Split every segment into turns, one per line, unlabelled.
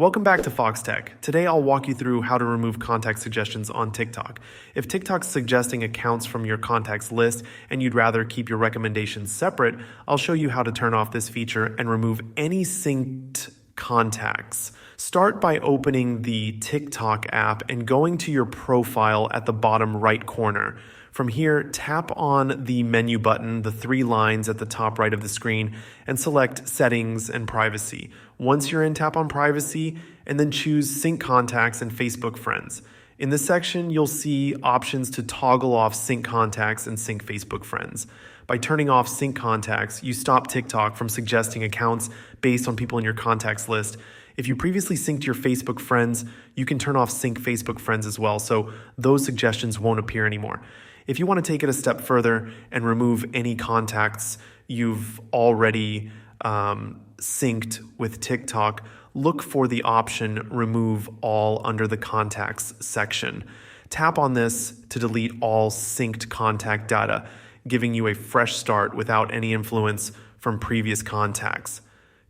Welcome back to Foxtecc. Today I'll walk you through how to remove contact suggestions on TikTok. If TikTok's suggesting accounts from your contacts list and you'd rather keep your recommendations separate, I'll show you how to turn off this feature and remove any synced contacts. Start by opening the TikTok app and going to your profile at the bottom right corner. From here, tap on the menu button, the three lines at the top right of the screen, and select Settings and Privacy. Once you're in, tap on Privacy, and then choose Sync Contacts and Facebook Friends. In this section, you'll see options to toggle off Sync Contacts and Sync Facebook Friends. By turning off Sync Contacts, you stop TikTok from suggesting accounts based on people in your contacts list. If you previously synced your Facebook friends, you can turn off Sync Facebook Friends as well, so those suggestions won't appear anymore. If you want to take it a step further and remove any contacts you've already synced with TikTok, look for the option Remove All under the Contacts section. Tap on this to delete all synced contact data, giving you a fresh start without any influence from previous contacts.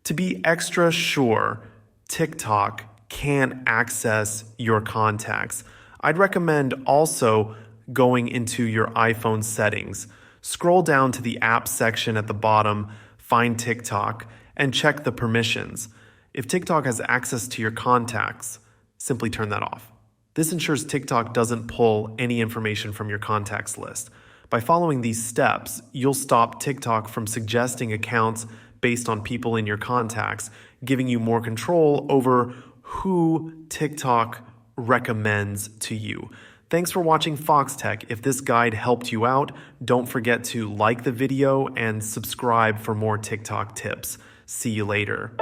To be extra sure, TikTok can't access your contacts. I'd recommend also going into your iPhone settings. Scroll down to the app section at the bottom, find TikTok, and check the permissions. If TikTok has access to your contacts, simply turn that off. This ensures TikTok doesn't pull any information from your contacts list. By following these steps, you'll stop TikTok from suggesting accounts based on people in your contacts, giving you more control over who TikTok recommends to you. Thanks for watching Foxtecc. If this guide helped you out, don't forget to like the video and subscribe for more TikTok tips. See you later.